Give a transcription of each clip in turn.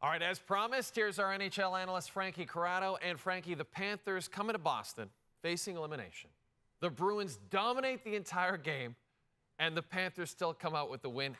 All right, as promised, here's our NHL analyst, Frankie Corrado. And Frankie, the Panthers coming to Boston, facing elimination. The Bruins dominate the entire game, and the Panthers still come out with the win.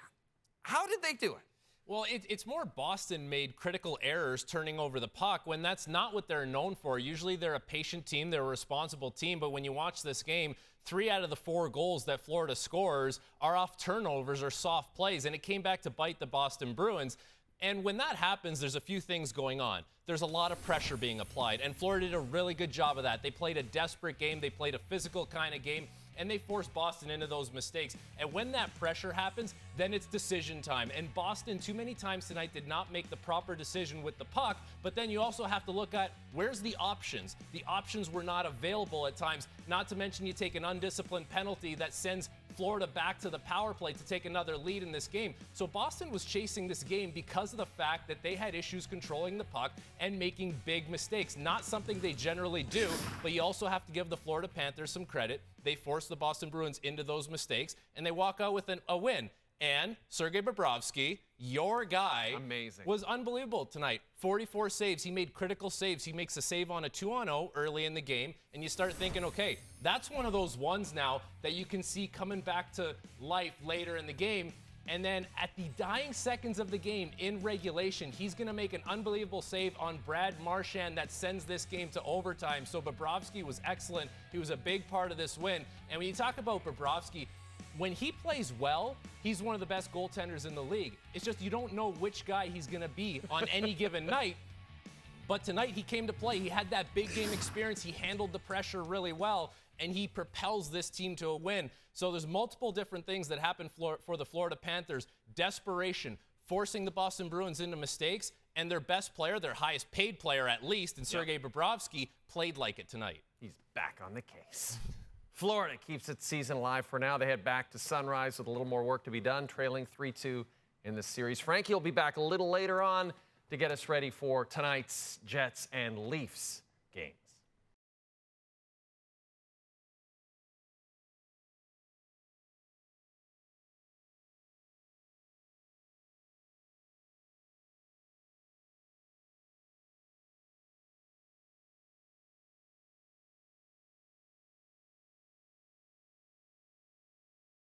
How did they do it? Well, it's more Boston made critical errors turning over the puck when that's not what they're known for. Usually they're a patient team, they're a responsible team, but when you watch this game, 3 out of the 4 goals that Florida scores are off turnovers or soft plays, and it came back to bite the Boston Bruins. And when that happens, there's a few things going on. There's a lot of pressure being applied, and Florida did a really good job of that. They played a desperate game, they played a physical kind of game, and they forced Boston into those mistakes. And when that pressure happens, then it's decision time. And Boston, too many times tonight, did not make the proper decision with the puck, but then you also have to look at where's the options. The options were not available at times, not to mention you take an undisciplined penalty that sends Florida back to the power play to take another lead in this game. So Boston was chasing this game because of the fact that they had issues controlling the puck and making big mistakes. Not something they generally do, but you also have to give the Florida Panthers some credit. They forced the Boston Bruins into those mistakes, and they walk out with a win. And Sergei Bobrovsky, your guy, was unbelievable tonight. 44 saves. He made critical saves. He makes a save on a 2-on-0 early in the game, and you start thinking, okay, that's one of those ones now that you can see coming back to life later in the game. And then at the dying seconds of the game in regulation, he's going to make an unbelievable save on Brad Marchand that sends this game to overtime. So Bobrovsky was excellent. He was a big part of this win. And when you talk about Bobrovsky, when he plays well, he's one of the best goaltenders in the league. It's just you don't know which guy he's going to be on any given night. But tonight he came to play. He had that big game experience. He handled the pressure really well, and he propels this team to a win. So there's multiple different things that happen for the Florida Panthers. Desperation, forcing the Boston Bruins into mistakes, and their best player, their highest paid player at least, and Sergei Bobrovsky, played like it tonight. He's back on the case. Florida keeps its season alive for now. They head back to Sunrise with a little more work to be done, trailing 3-2 in the series. Frankie will be back a little later on to get us ready for tonight's Jets and Leafs games.